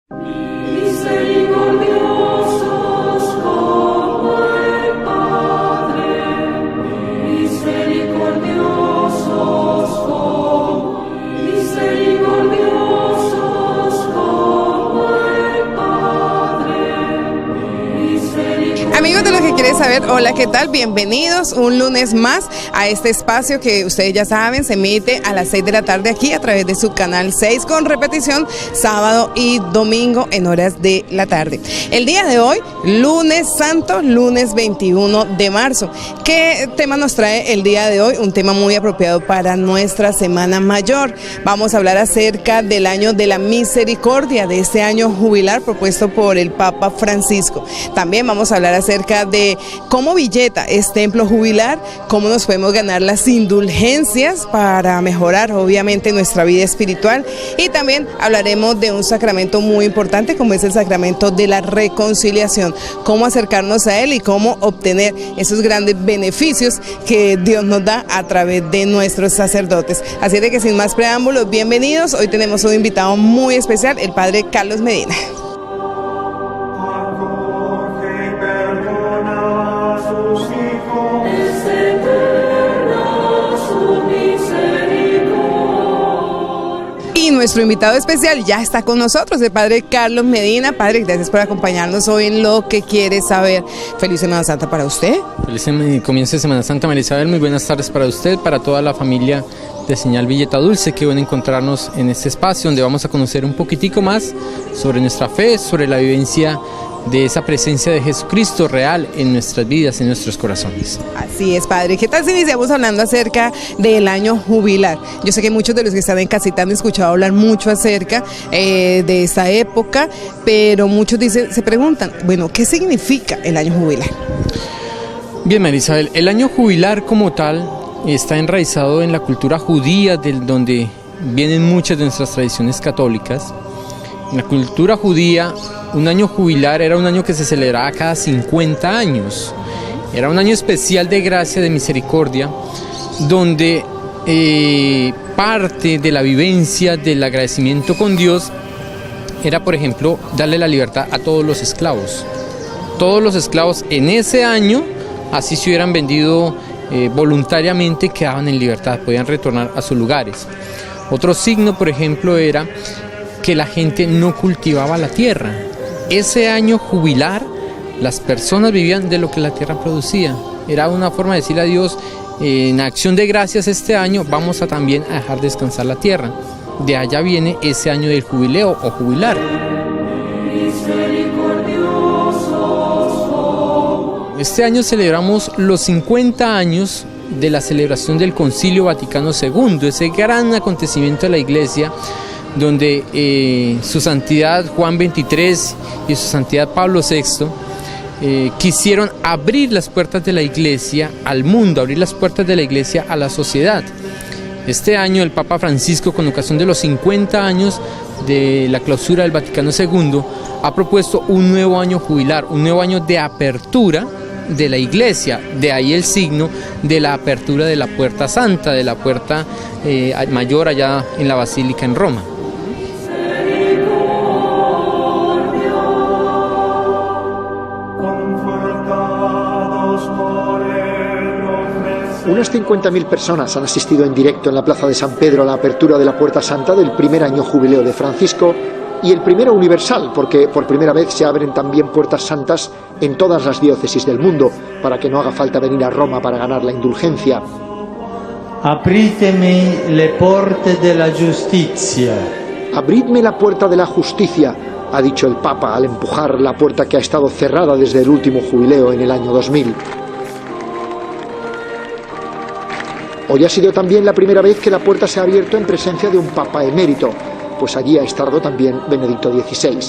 Misericordiosos como el Padre, misericordiosos como el Padre, misericordiosos. Amigos de Lo que Quieres Saber, hola, ¿qué tal? Bienvenidos un lunes más a este espacio que ustedes ya saben, se emite a las 6 de la tarde aquí a través de su canal 6 con repetición sábado y domingo en horas de la tarde. El día de hoy, lunes santo, lunes 21 de marzo. ¿Qué tema nos trae el día de hoy? Un tema muy apropiado para nuestra Semana Mayor. Vamos a hablar acerca del año de la misericordia, de este año jubilar propuesto por el Papa Francisco. También vamos a hablar acerca de cómo Villeta es templo jubilar, cómo nos podemos ganar las indulgencias para mejorar obviamente nuestra vida espiritual, y también hablaremos de un sacramento muy importante como es el sacramento de la reconciliación, cómo acercarnos a él y cómo obtener esos grandes beneficios que Dios nos da a través de nuestros sacerdotes. Así de que sin más preámbulos, bienvenidos. Hoy tenemos un invitado muy especial, el padre Carlos Medina. Y nuestro invitado especial ya está con nosotros, el padre Carlos Medina. Padre, gracias por acompañarnos hoy en Lo que Quieres Saber. Feliz Semana Santa para usted. Feliz comienzo de Semana Santa, María Isabel. Muy buenas tardes para usted, para toda la familia de Señal Villeta Dulce. Qué bueno encontrarnos en este espacio donde vamos a conocer un poquitico más sobre nuestra fe, sobre la vivencia de esa presencia de Jesucristo real en nuestras vidas, en nuestros corazones. Así es, padre. ¿Qué tal si iniciamos hablando acerca del año jubilar? Yo sé que muchos de los que están en casita han escuchado hablar mucho acerca de esta época, pero muchos se preguntan, bueno, ¿qué significa el año jubilar? Bien, María Isabel, el año jubilar como tal está enraizado en la cultura judía, donde vienen muchas de nuestras tradiciones católicas. En la cultura judía, un año jubilar era un año que se celebraba cada 50 años. Era un año especial de gracia, de misericordia, donde parte de la vivencia del agradecimiento con Dios era, por ejemplo, darle la libertad a todos los esclavos. Todos los esclavos en ese año, así se hubieran vendido voluntariamente, quedaban en libertad, podían retornar a sus lugares. Otro signo, por ejemplo, era que la gente no cultivaba la tierra. Ese año jubilar, las personas vivían de lo que la tierra producía. Era una forma de decirle a Dios, en acción de gracias este año vamos a también a dejar descansar la tierra. De allá viene ese año del jubileo o jubilar. Este año celebramos los 50 años de la celebración del Concilio Vaticano II, ese gran acontecimiento de la Iglesia, donde su santidad Juan XXIII y su santidad Pablo VI quisieron abrir las puertas de la Iglesia al mundo, abrir las puertas de la Iglesia a la sociedad. Este año el Papa Francisco, con ocasión de los 50 años de la clausura del Vaticano II, ha propuesto un nuevo año jubilar, un nuevo año de apertura de la Iglesia. De ahí el signo de la apertura de la Puerta Santa, de la Puerta Mayor allá en la Basílica en Roma. Unas 50.000 personas han asistido en directo en la Plaza de San Pedro a la apertura de la Puerta Santa del primer año jubileo de Francisco y el primero universal, porque por primera vez se abren también puertas santas en todas las diócesis del mundo, para que no haga falta venir a Roma para ganar la indulgencia. Apritemi le porte della giustizia. Abridme la puerta de la justicia, ha dicho el Papa al empujar la puerta que ha estado cerrada desde el último jubileo en el año 2000. Hoy ha sido también la primera vez que la puerta se ha abierto en presencia de un Papa emérito, pues allí ha estado también Benedicto XVI.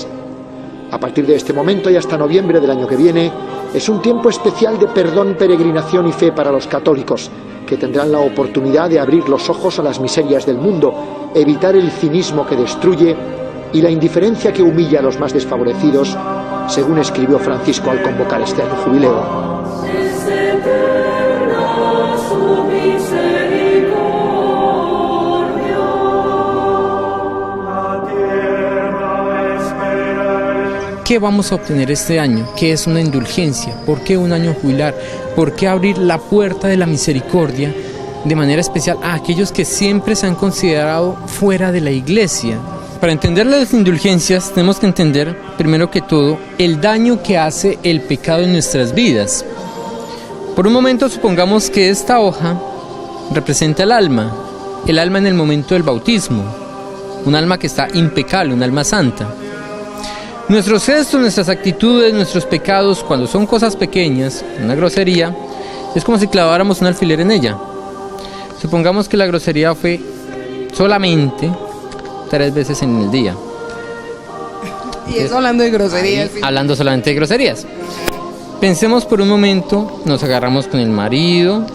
A partir de este momento y hasta noviembre del año que viene, es un tiempo especial de perdón, peregrinación y fe para los católicos, que tendrán la oportunidad de abrir los ojos a las miserias del mundo, evitar el cinismo que destruye y la indiferencia que humilla a los más desfavorecidos, según escribió Francisco al convocar este año jubileo. ¿Qué vamos a obtener este año? ¿Qué es una indulgencia? ¿Por qué un año jubilar? ¿Por qué abrir la puerta de la misericordia de manera especial a aquellos que siempre se han considerado fuera de la iglesia? Para entender las indulgencias tenemos que entender, primero que todo, el daño que hace el pecado en nuestras vidas. Por un momento supongamos que esta hoja representa el alma en el momento del bautismo, un alma que está impecable, un alma santa. Nuestros gestos, nuestras actitudes, nuestros pecados, cuando son cosas pequeñas, una grosería, es como si claváramos un alfiler en ella. Supongamos que la grosería fue solamente 3 veces en el día. Y eso hablando de groserías. Hablando solamente de groserías. Pensemos por un momento, nos agarramos con el marido,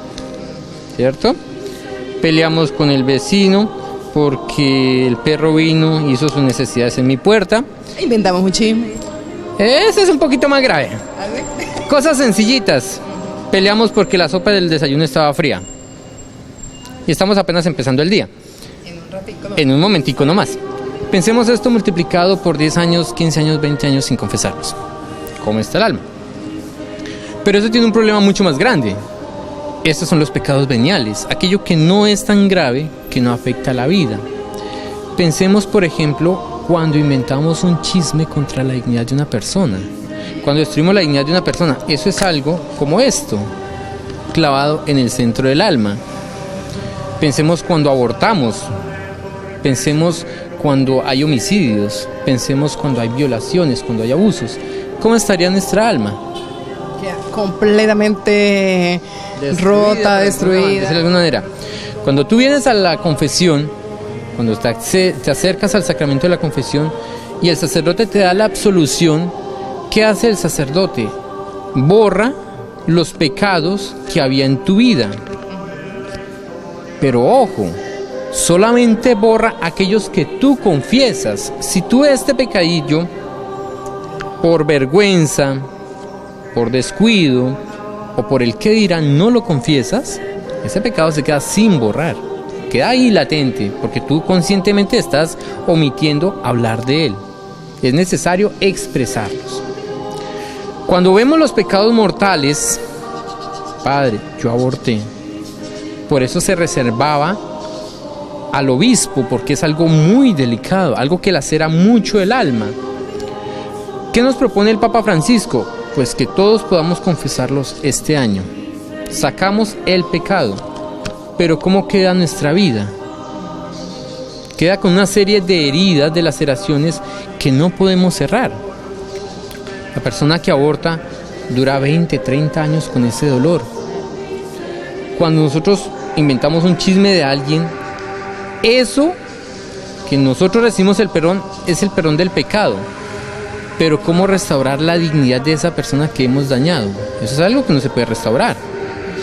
¿cierto? Peleamos con el vecino porque el perro vino y hizo sus necesidades en mi puerta. Inventamos un chisme. Ese es un poquito más grave. Cosas sencillitas. Peleamos porque la sopa del desayuno estaba fría. Y estamos apenas empezando el día. En un momentico nomás. Pensemos esto multiplicado por 10 años, 15 años, 20 años sin confesarnos. ¿Cómo está el alma? Pero eso tiene un problema mucho más grande. Estos son los pecados veniales, aquello que no es tan grave, que no afecta a la vida. Pensemos, por ejemplo, cuando inventamos un chisme contra la dignidad de una persona. Cuando destruimos la dignidad de una persona, eso es algo como esto, clavado en el centro del alma. Pensemos cuando abortamos, pensemos cuando hay homicidios, pensemos cuando hay violaciones, cuando hay abusos. ¿Cómo estaría nuestra alma? Completamente rota, destruida. De alguna manera. Cuando tú vienes a la confesión, cuando te acercas al sacramento de la confesión y el sacerdote te da la absolución, ¿qué hace el sacerdote? Borra los pecados que había en tu vida. Pero ojo, solamente borra aquellos que tú confiesas. Si tú este pecadillo, por vergüenza, por descuido o por el que dirán, no lo confiesas, ese pecado se queda sin borrar, queda ahí latente, porque tú conscientemente estás omitiendo hablar de él. Es necesario expresarlos. Cuando vemos los pecados mortales, Padre, yo aborté, por eso se reservaba al obispo, porque es algo muy delicado, algo que lacera mucho el alma. ¿Qué nos propone el Papa Francisco? Pues que todos podamos confesarlos este año. Sacamos el pecado, pero ¿cómo queda nuestra vida? Queda con una serie de heridas, de laceraciones que no podemos cerrar. La persona que aborta dura 20, 30 años con ese dolor. Cuando nosotros inventamos un chisme de alguien, eso que nosotros recibimos el perdón es el perdón del pecado. Pero ¿cómo restaurar la dignidad de esa persona que hemos dañado? Eso es algo que no se puede restaurar.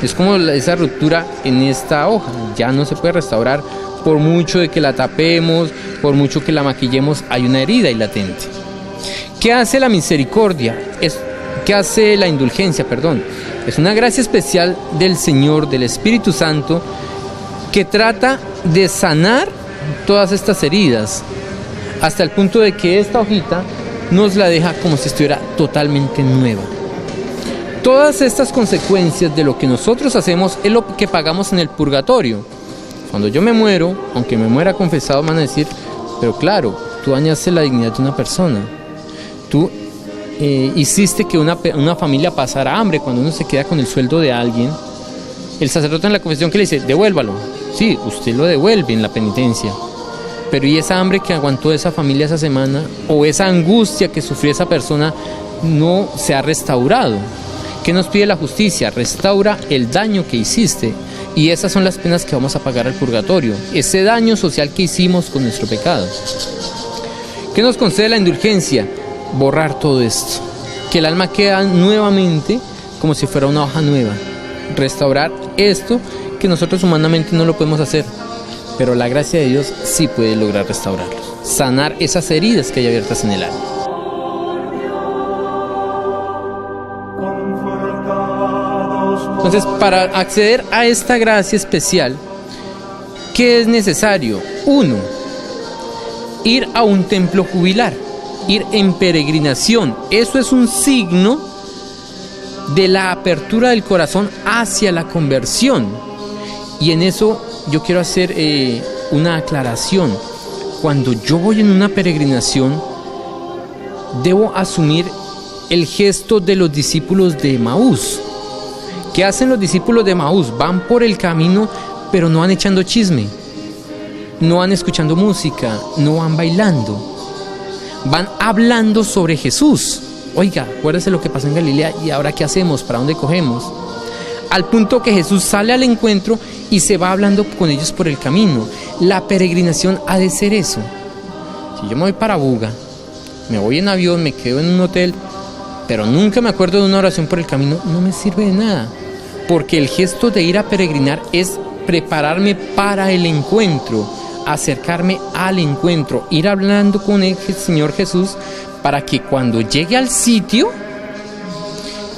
Es como esa ruptura en esta hoja. Ya no se puede restaurar por mucho de que la tapemos, por mucho que la maquillemos, hay una herida ahí latente. ¿Qué hace la misericordia? ¿Qué hace la indulgencia? Es una gracia especial del Señor, del Espíritu Santo, que trata de sanar todas estas heridas, hasta el punto de que esta hojita nos la deja como si estuviera totalmente nueva. Todas estas consecuencias de lo que nosotros hacemos es lo que pagamos en el purgatorio. Cuando yo me muero, aunque me muera confesado, van a decir, pero claro, tú dañaste la dignidad de una persona. Tú hiciste que una familia pasara hambre. Cuando uno se queda con el sueldo de alguien, el sacerdote en la confesión, ¿qué le dice? Devuélvalo. Sí, usted lo devuelve en la penitencia. Pero ¿y esa hambre que aguantó esa familia esa semana? ¿O esa angustia que sufrió esa persona no se ha restaurado? ¿Qué nos pide la justicia? Restaura el daño que hiciste. Y esas son las penas que vamos a pagar al purgatorio. Ese daño social que hicimos con nuestro pecado. ¿Qué nos concede la indulgencia? Borrar todo esto. Que el alma quede nuevamente como si fuera una hoja nueva. Restaurar esto que nosotros humanamente no lo podemos hacer. Pero la gracia de Dios sí puede lograr restaurarlos, sanar esas heridas que hay abiertas en el alma. Entonces, para acceder a esta gracia especial, ¿qué es necesario? 1. Ir a un templo jubilar. ir en peregrinación. Eso es un signo de la apertura del corazón hacia la conversión. Y en eso yo quiero hacer una aclaración. Cuando yo voy en una peregrinación, debo asumir el gesto de los discípulos de Emaús. ¿Qué hacen los discípulos de Emaús? Van por el camino, pero no van echando chisme, no van escuchando música, no van bailando, van hablando sobre Jesús. Oiga, acuérdese lo que pasó en Galilea, y ahora qué hacemos, para dónde cogemos. Al punto que Jesús sale al encuentro y se va hablando con ellos por el camino. La peregrinación ha de ser eso. Si yo me voy para Buga, me voy en avión, me quedo en un hotel, pero nunca me acuerdo de una oración por el camino, no me sirve de nada. Porque el gesto de ir a peregrinar es prepararme para el encuentro, acercarme al encuentro, ir hablando con el Señor Jesús, para que cuando llegue al sitio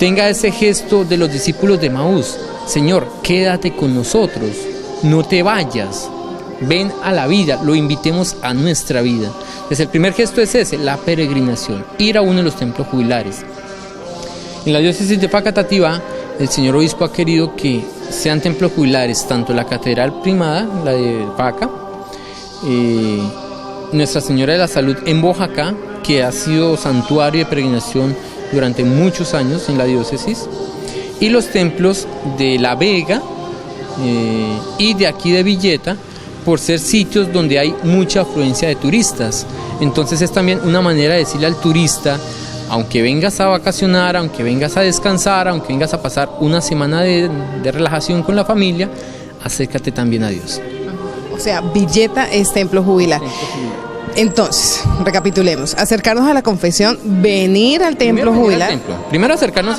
tenga ese gesto de los discípulos de Emaús: Señor, quédate con nosotros, no te vayas, ven a la vida, lo invitemos a nuestra vida. Entonces el primer gesto es ese, la peregrinación, ir a uno de los templos jubilares. En la diócesis de Facatativá, el señor obispo ha querido que sean templos jubilares tanto la Catedral Primada, la de Paca, Nuestra Señora de la Salud en Boyacá, que ha sido santuario de peregrinación durante muchos años en la diócesis, y los templos de La Vega y de aquí de Villeta, por ser sitios donde hay mucha afluencia de turistas. Entonces es también una manera de decirle al turista: aunque vengas a vacacionar, aunque vengas a descansar, aunque vengas a pasar una semana de relajación con la familia, acércate también a Dios. O sea, Villeta es templo jubilar. Entonces, recapitulemos: acercarnos a la confesión, venir al templo jubilar. Primero acercarnos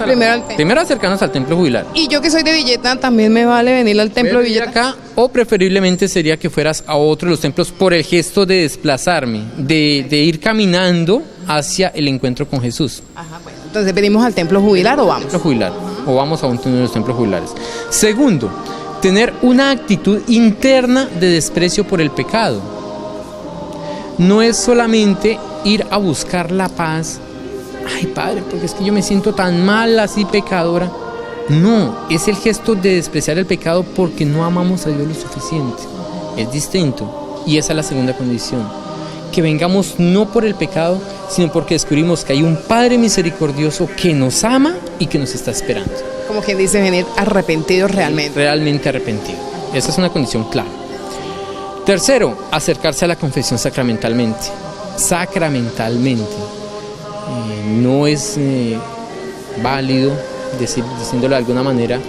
al templo jubilar. Y yo que soy de Villeta, también me vale venir al templo de Villeta acá, o preferiblemente sería que fueras a otro de los templos por el gesto de desplazarme, de ir caminando hacia el encuentro con Jesús. Ajá, bueno. Entonces, ¿venimos al templo jubilar o vamos? Templo jubilar, o vamos a uno de los templos jubilares. Segundo, tener una actitud interna de desprecio por el pecado. No es solamente ir a buscar la paz. Ay, Padre, porque es que yo me siento tan mal, así pecadora. No, es el gesto de despreciar el pecado porque no amamos a Dios lo suficiente. Es distinto. Y esa es la segunda condición. Que vengamos no por el pecado, sino porque descubrimos que hay un Padre misericordioso que nos ama y que nos está esperando. Como quien dice, venir arrepentidos realmente. Realmente arrepentido. Esa es una condición clara. Tercero, acercarse a la confesión sacramentalmente. Sacramentalmente. No es válido, diciéndolo de alguna manera,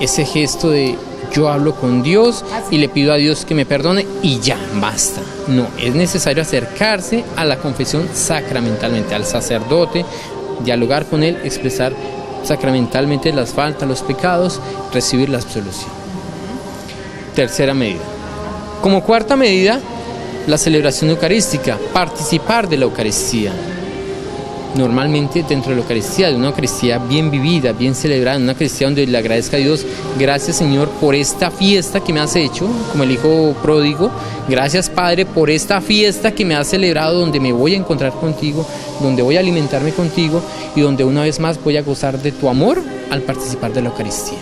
ese gesto de yo hablo con Dios y le pido a Dios que me perdone y ya, basta. No, es necesario acercarse a la confesión sacramentalmente, al sacerdote, dialogar con él, expresar sacramentalmente las faltas, los pecados, recibir la absolución. Tercera medida. Como cuarta medida, la celebración eucarística, participar de la Eucaristía. Normalmente dentro de la Eucaristía, de una Eucaristía bien vivida, bien celebrada, una Eucaristía donde le agradezca a Dios: gracias, Señor, por esta fiesta que me has hecho, como el hijo pródigo. Gracias, Padre, por esta fiesta que me has celebrado, donde me voy a encontrar contigo, donde voy a alimentarme contigo y donde una vez más voy a gozar de tu amor al participar de la Eucaristía.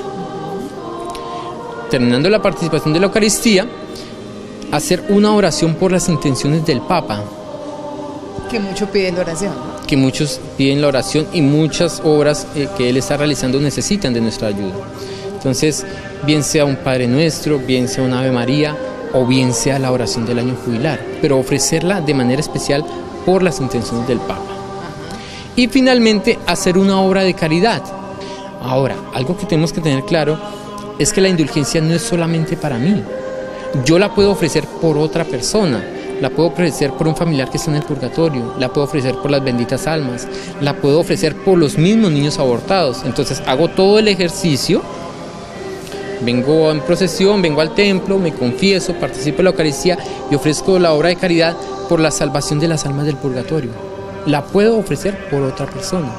Terminando la participación de la Eucaristía, hacer una oración por las intenciones del Papa. Que muchos piden la oración. Que muchos piden la oración y muchas obras que él está realizando necesitan de nuestra ayuda. Entonces, bien sea un Padre Nuestro, bien sea un Ave María, o bien sea la oración del año jubilar, pero ofrecerla de manera especial por las intenciones del Papa. Y finalmente, hacer una obra de caridad. Ahora, algo que tenemos que tener claro es que la indulgencia no es solamente para mí. Yo la puedo ofrecer por otra persona, la puedo ofrecer por un familiar que está en el purgatorio, la puedo ofrecer por las benditas almas, la puedo ofrecer por los mismos niños abortados. Entonces hago todo el ejercicio, vengo en procesión, vengo al templo, me confieso, participo en la Eucaristía y ofrezco la obra de caridad por la salvación de las almas del purgatorio. La puedo ofrecer por otra persona.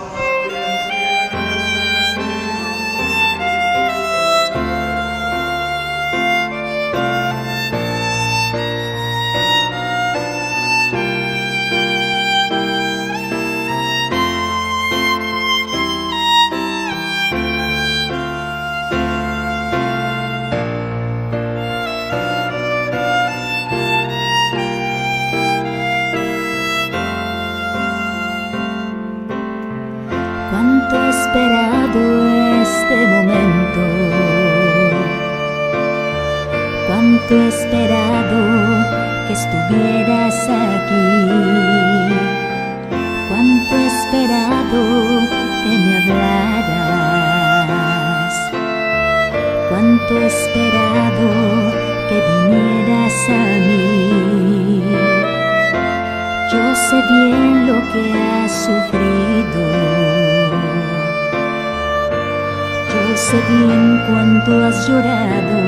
este momento. Cuánto he esperado que estuvieras aquí. Cuánto he esperado que me hablaras. Cuánto he esperado que vinieras a mí. Yo sé bien lo que has sufrido. Yo sé bien cuánto has llorado.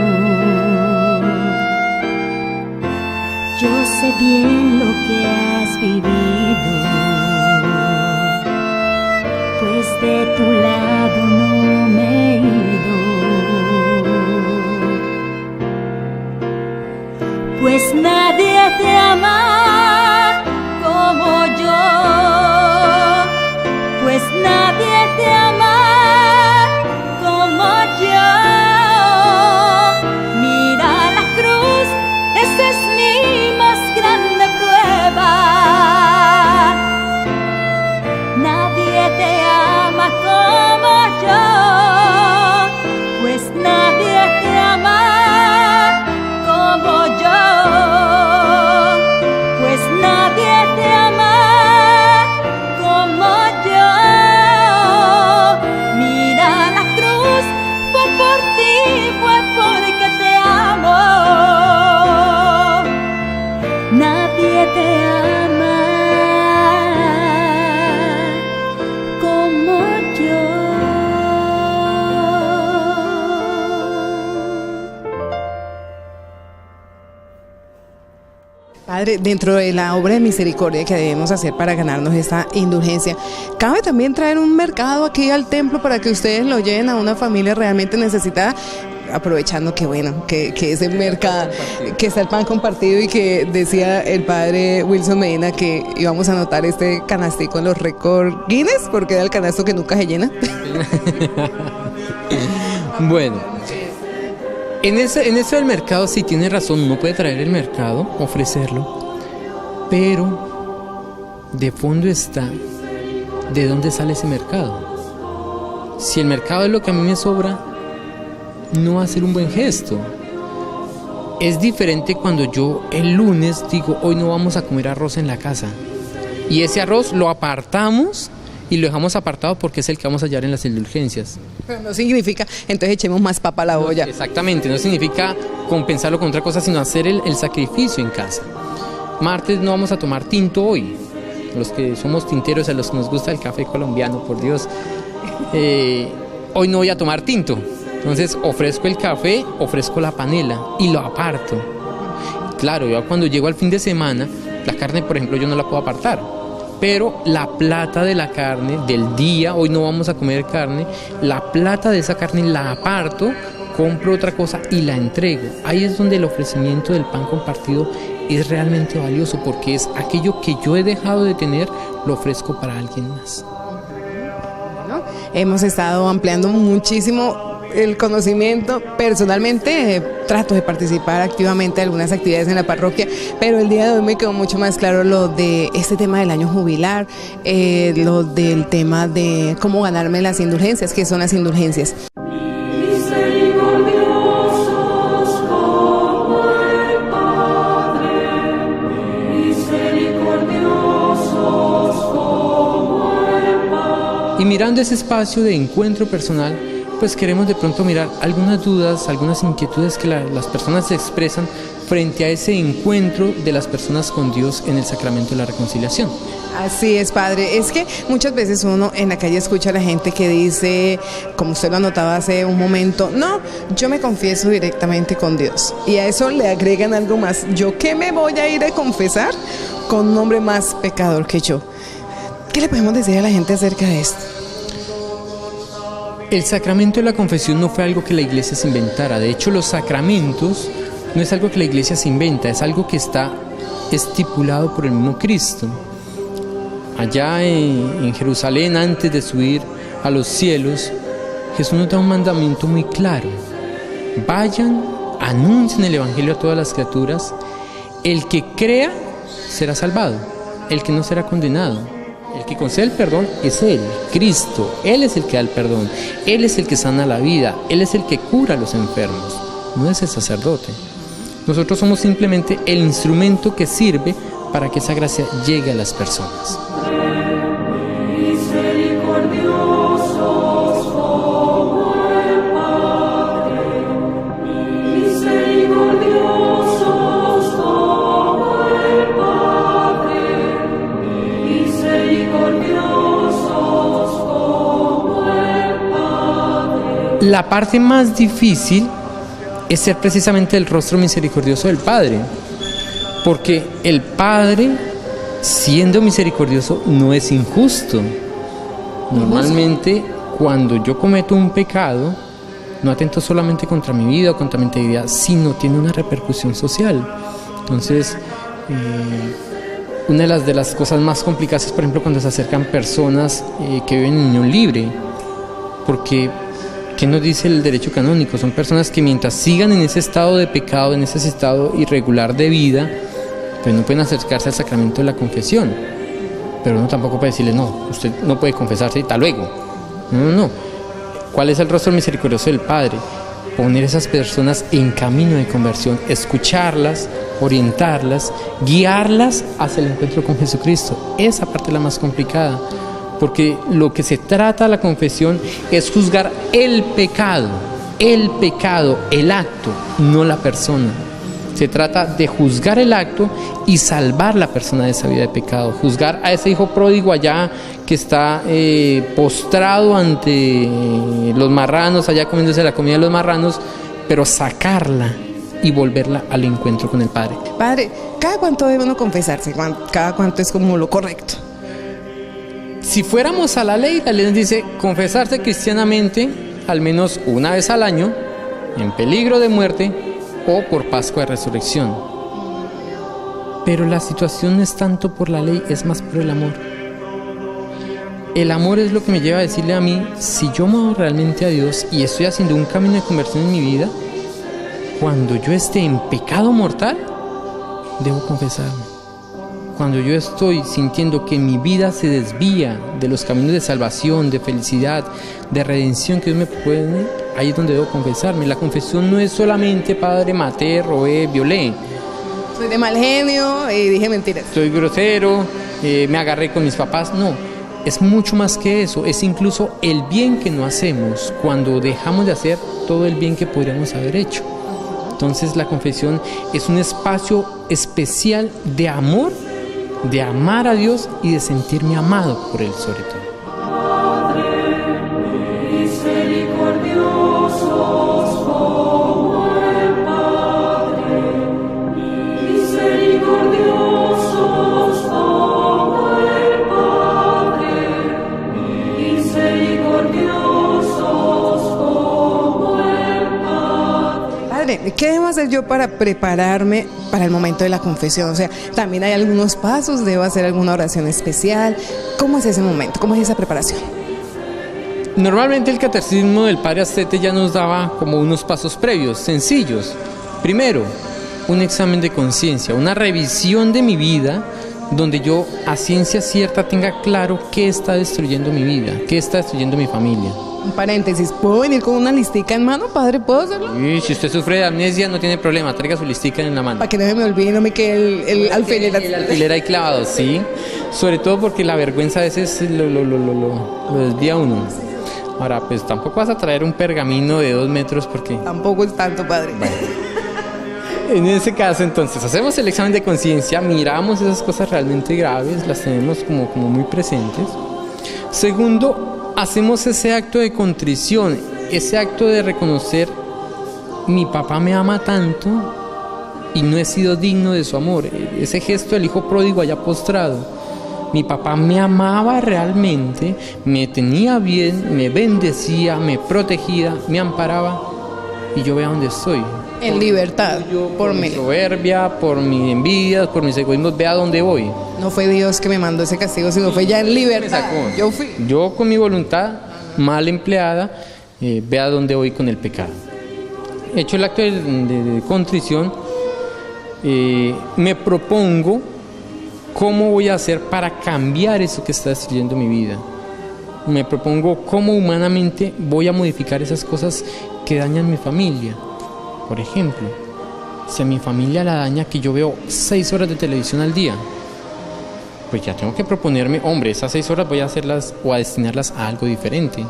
Yo sé bien lo que has vivido. Pues de tu lado no me he ido. Pues nadie te ama como yo. Pues nadie te ama como yo. Mira la cruz, esa es mi más grande prueba. Nadie te ama como yo. Pues nadie te ama como yo. Pues nadie te ama como yo. Mira la cruz, fue por ti, fue porque te amo. Nadie te ama como yo. Padre, dentro de la obra de misericordia que debemos hacer para ganarnos esta indulgencia, ¿cabe también traer un mercado aquí al templo para que ustedes lo lleven a una familia realmente necesitada? Aprovechando que bueno, que ese mercado, que está el pan compartido y que decía el padre Wilson Medina que íbamos a anotar este canastico en los récords Guinness, porque era el canasto que nunca se llena. Bueno, en eso del mercado sí tiene razón, uno puede traer el mercado, ofrecerlo, pero de fondo está de dónde sale ese mercado. Si el mercado es lo que a mí me sobra, no va a ser un buen gesto. Es diferente cuando yo el lunes digo, hoy no vamos a comer arroz en la casa, y ese arroz lo apartamos y lo dejamos apartado porque es el que vamos a hallar en las indulgencias. Pero no significa, entonces echemos más papa a la olla. Exactamente, no significa compensarlo con otra cosa, sino hacer el sacrificio en casa. Martes no vamos a tomar tinto hoy. Los que somos tinteros, a los que nos gusta el café colombiano, por Dios, hoy no voy a tomar tinto. Entonces ofrezco el café, ofrezco la panela y lo aparto. Claro, yo cuando llego al fin de semana, la carne, por ejemplo, yo no la puedo apartar. Pero la plata de la carne del día, hoy no vamos a comer carne, la plata de esa carne la aparto, compro otra cosa y la entrego. Ahí es donde el ofrecimiento del pan compartido es realmente valioso, porque es aquello que yo he dejado de tener, lo ofrezco para alguien más. ¿No? Hemos estado ampliando muchísimo el conocimiento. Personalmente trato de participar activamente en algunas actividades en la parroquia, pero el día de hoy me quedó mucho más claro lo de este tema del año jubilar, lo del tema de cómo ganarme las indulgencias, qué son las indulgencias. Misericordiosos como el Padre, misericordiosos como el Padre. Y mirando ese espacio de encuentro personal, pues queremos de pronto mirar algunas dudas, algunas inquietudes que las personas se expresan frente a ese encuentro de las personas con Dios en el sacramento de la reconciliación. Así es, padre. Es que muchas veces uno en la calle escucha a la gente que dice, como usted lo anotaba hace un momento, no, yo me confieso directamente con Dios. Y a eso le agregan algo más. ¿Yo qué me voy a ir a confesar con un hombre más pecador que yo? ¿Qué le podemos decir a la gente acerca de esto? El sacramento de la confesión no fue algo que la iglesia se inventara. De hecho, los sacramentos no es algo que la iglesia se inventa, es algo que está estipulado por el mismo Cristo. Allá en Jerusalén, antes de subir a los cielos, Jesús nos da un mandamiento muy claro. Vayan, anuncien el evangelio a todas las criaturas. El que crea será salvado, el que no será condenado. El que concede el perdón es Él, Cristo. Él es el que da el perdón. Él es el que sana la vida. Él es el que cura a los enfermos. No es el sacerdote. Nosotros somos simplemente el instrumento que sirve para que esa gracia llegue a las personas. Misericordiosos como el Padre, misericordiosos como el Padre, misericordiosos como el Padre. La parte más difícil es ser precisamente el rostro misericordioso del Padre, porque el Padre, siendo misericordioso, no es injusto. Normalmente, cuando yo cometo un pecado, no atento solamente contra mi vida o contra mi integridad, sino tiene una repercusión social. Entonces, una de las cosas más complicadas es, por ejemplo, cuando se acercan personas que viven en unión libre, porque ¿qué nos dice el derecho canónico? Son personas que mientras sigan en ese estado de pecado, en ese estado irregular de vida, pues no pueden acercarse al sacramento de la confesión. Pero uno tampoco puede decirle, no, usted no puede confesarse y tal luego. No. ¿Cuál es el rostro misericordioso del Padre? Poner a esas personas en camino de conversión, escucharlas, orientarlas, guiarlas hacia el encuentro con Jesucristo. Esa parte es la más complicada, porque lo que se trata la confesión es juzgar el pecado, el acto, no la persona. Se trata de juzgar el acto y salvar la persona de esa vida de pecado. Juzgar a ese hijo pródigo allá que está postrado ante los marranos, allá comiéndose la comida de los marranos, pero sacarla y volverla al encuentro con el Padre. Padre, ¿cada cuánto debe uno confesarse? ¿Cada cuánto es como lo correcto? Si fuéramos a la ley nos dice confesarse cristianamente al menos una vez al año, en peligro de muerte, o por Pascua de Resurrección. Pero la situación no es tanto por la ley, es más por el amor. El amor es lo que me lleva a decirle a mí, si yo amo realmente a Dios y estoy haciendo un camino de conversión en mi vida, cuando yo esté en pecado mortal, debo confesarme. Cuando yo estoy sintiendo que mi vida se desvía de los caminos de salvación, de felicidad, de redención que Dios me propone, ahí es donde debo confesarme. La confesión no es solamente, Padre, maté, robé, violé. Soy de mal genio y dije mentiras. Soy grosero, me agarré con mis papás. No, es mucho más que eso. Es incluso el bien que no hacemos cuando dejamos de hacer todo el bien que podríamos haber hecho. Entonces la confesión es un espacio especial de amor, de amar a Dios y de sentirme amado por Él sobre todo. Misericordiosos como el Padre, misericordiosos como el Padre, misericordiosos como el Padre. Padre, ¿qué debo hacer yo para prepararme para el momento de la confesión? O sea, también hay algunos pasos, debo hacer alguna oración especial. ¿Cómo es ese momento? ¿Cómo es esa preparación? Normalmente el catecismo del Padre Astete ya nos daba como unos pasos previos, sencillos. Primero, un examen de conciencia, una revisión de mi vida, donde yo a ciencia cierta tenga claro qué está destruyendo mi vida, qué está destruyendo mi familia. Un paréntesis, ¿puedo venir con una listica en mano, Padre? ¿Puedo hacerlo? Y si usted sufre de amnesia, no tiene problema, traiga su listica en la mano. Para que no se me olvide, no me quede el alfiler. El alfiler ahí clavado, sí. Sobre todo porque la vergüenza a veces lo desvía a uno. Ahora, pues tampoco vas a traer un pergamino de 2 metros porque... Tampoco es tanto, Padre. Bueno. En ese caso, entonces, hacemos el examen de conciencia, miramos esas cosas realmente graves, las tenemos como muy presentes. Segundo, hacemos ese acto de contrición, ese acto de reconocer, mi papá me ama tanto y no he sido digno de su amor. Ese gesto del hijo pródigo allá postrado. Mi papá me amaba realmente, me tenía bien, me bendecía, me protegía, me amparaba y yo vea dónde estoy. En libertad, Por mi soberbia, por mi envidia, por mis egoísmos, vea dónde voy. No fue Dios que me mandó ese castigo, sino fue ya en libertad. Yo fui. Yo con mi voluntad mal empleada, vea dónde voy con el pecado. Hecho el acto de contrición, me propongo ¿cómo voy a hacer para cambiar eso que está destruyendo mi vida? Me propongo cómo humanamente voy a modificar esas cosas que dañan mi familia. Por ejemplo, si a mi familia la daña que yo veo 6 horas de televisión al día, pues ya tengo que proponerme, hombre, esas 6 horas voy a hacerlas o a destinarlas a algo diferente.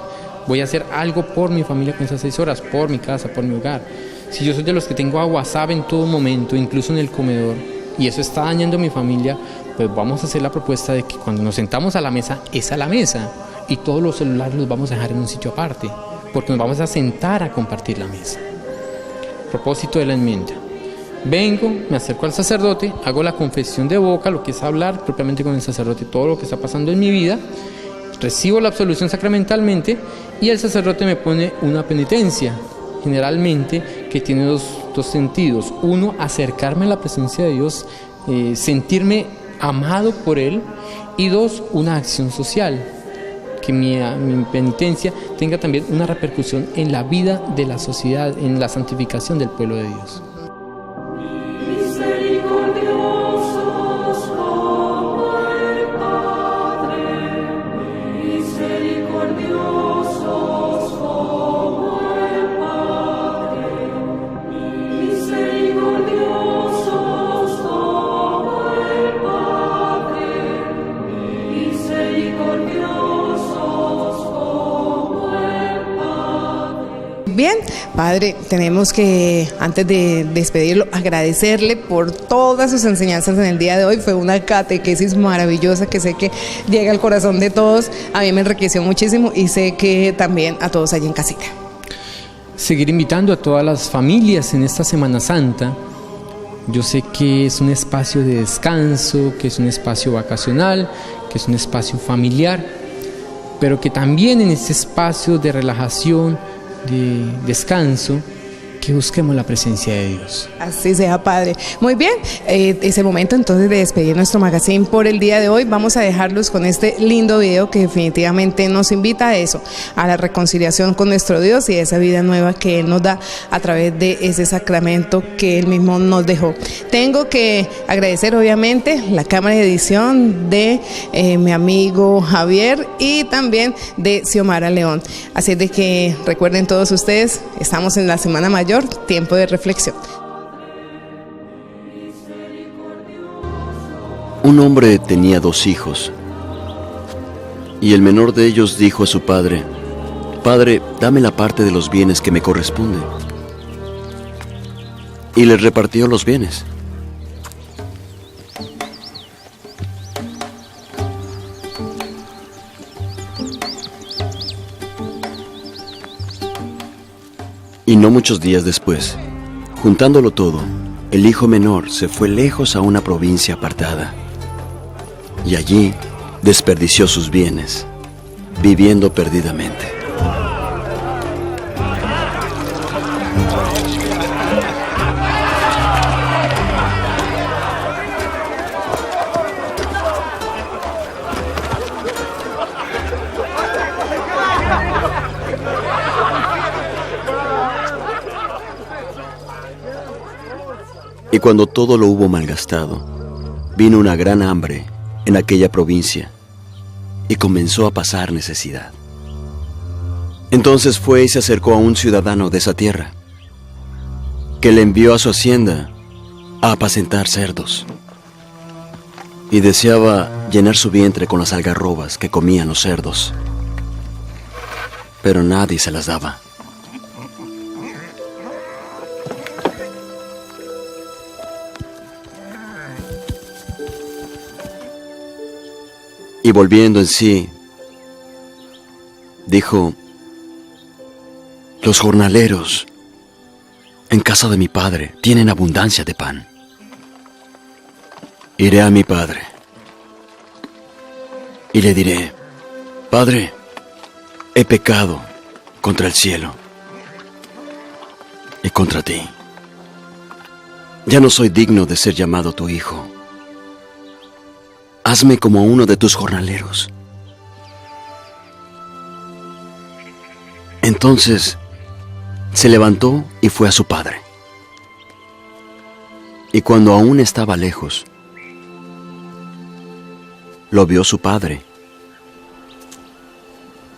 Voy a hacer algo por mi familia con esas 6 horas, por mi casa, por mi hogar. Si yo soy de los que tengo a WhatsApp en todo momento, incluso en el comedor, y eso está dañando a mi familia, pues vamos a hacer la propuesta de que cuando nos sentamos a la mesa, es a la mesa, y todos los celulares los vamos a dejar en un sitio aparte, porque nos vamos a sentar a compartir la mesa. Propósito de la enmienda. Vengo, me acerco al sacerdote, hago la confesión de boca, lo que es hablar propiamente con el sacerdote, todo lo que está pasando en mi vida, recibo la absolución sacramentalmente y el sacerdote me pone una penitencia, generalmente que tiene dos sentidos. Uno, acercarme a la presencia de Dios, sentirme amado por Él, y 2, una acción social, que mi penitencia tenga también una repercusión en la vida de la sociedad, en la santificación del pueblo de Dios. Misericordiosos como el Padre, misericordiosos como el Padre, misericordiosos como el Padre, misericordiosos como el Padre. Bien, Padre, tenemos que, antes de despedirlo, agradecerle por todas sus enseñanzas en el día de hoy. Fue una catequesis maravillosa que sé que llega al corazón de todos. A mí me enriqueció muchísimo y sé que también a todos allí en casita. Seguir invitando a todas las familias en esta Semana Santa. Yo sé que es un espacio de descanso, que es un espacio vacacional, que es un espacio familiar, pero que también en este espacio de relajación, de descanso, que busquemos la presencia de Dios. Así sea, Padre. Muy bien, ese momento entonces de despedir nuestro magazine por el día de hoy. Vamos a dejarlos con este lindo video que definitivamente nos invita a eso, a la reconciliación con nuestro Dios y esa vida nueva que Él nos da a través de ese sacramento que Él mismo nos dejó. Tengo que agradecer obviamente la cámara de edición de mi amigo Javier y también de Xiomara León. Así de que recuerden todos ustedes, estamos en la Semana Mayor, tiempo de reflexión. Un hombre tenía 2 hijos, y el menor de ellos dijo a su padre: «Padre, dame la parte de los bienes que me corresponde». Y le repartió los bienes. Y no muchos días después, juntándolo todo, el hijo menor se fue lejos a una provincia apartada. Y allí desperdició sus bienes, viviendo perdidamente. Y cuando todo lo hubo malgastado, vino una gran hambre en aquella provincia y comenzó a pasar necesidad. Entonces fue y se acercó a un ciudadano de esa tierra, que le envió a su hacienda a apacentar cerdos, y deseaba llenar su vientre con las algarrobas que comían los cerdos, pero nadie se las daba. Y volviendo en sí, dijo: «Los jornaleros en casa de mi padre tienen abundancia de pan. Iré a mi padre y le diré: Padre, he pecado contra el cielo y contra ti. Ya no soy digno de ser llamado tu hijo. Hazme como uno de tus jornaleros». Entonces se levantó y fue a su padre. Y cuando aún estaba lejos, lo vio su padre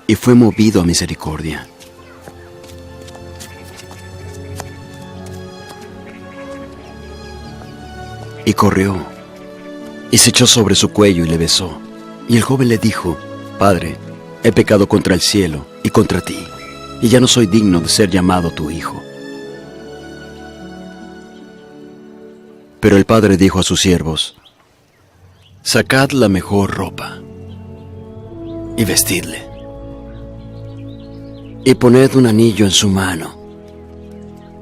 y fue movido a misericordia. Y corrió y se echó sobre su cuello y le besó. Y el joven le dijo: Padre, he pecado contra el cielo y contra ti, y ya no soy digno de ser llamado tu hijo. Pero el padre dijo a sus siervos: Sacad la mejor ropa y vestidle, y poned un anillo en su mano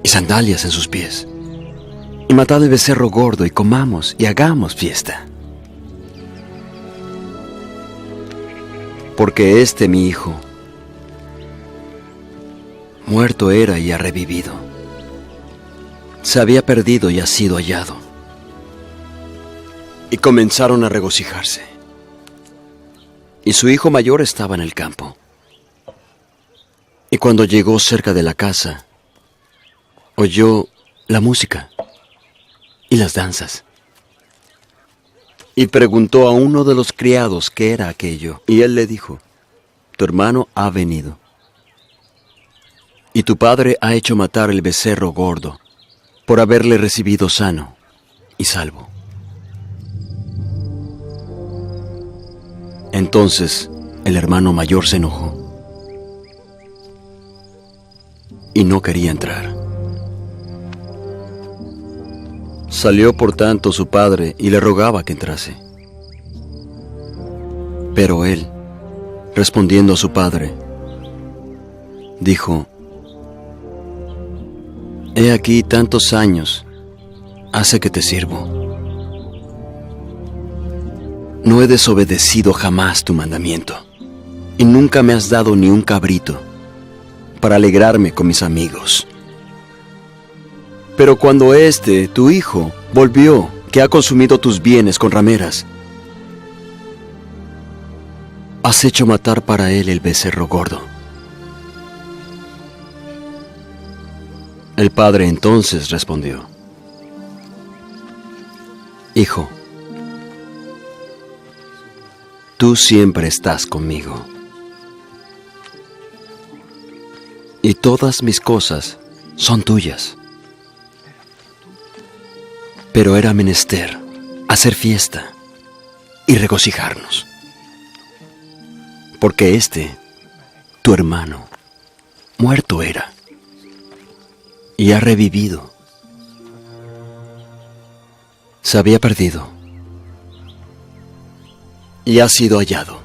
y sandalias en sus pies, y matad el becerro gordo y comamos y hagamos fiesta. Porque este mi hijo muerto era y ha revivido, se había perdido y ha sido hallado. Y comenzaron a regocijarse. Y su hijo mayor estaba en el campo. Y cuando llegó cerca de la casa, oyó la música y las danzas. Y preguntó a uno de los criados qué era aquello. Y él le dijo: Tu hermano ha venido, y tu padre ha hecho matar el becerro gordo, por haberle recibido sano y salvo. Entonces el hermano mayor se enojó y no quería entrar. Salió por tanto su padre y le rogaba que entrase. Pero él, respondiendo a su padre, dijo: He aquí tantos años hace que te sirvo. No he desobedecido jamás tu mandamiento, y nunca me has dado ni un cabrito para alegrarme con mis amigos. Pero cuando tu hijo, volvió, que ha consumido tus bienes con rameras, has hecho matar para él el becerro gordo. El padre entonces respondió: Hijo, tú siempre estás conmigo, y todas mis cosas son tuyas. Pero era menester hacer fiesta y regocijarnos, porque tu hermano, muerto era y ha revivido. Se había perdido y ha sido hallado.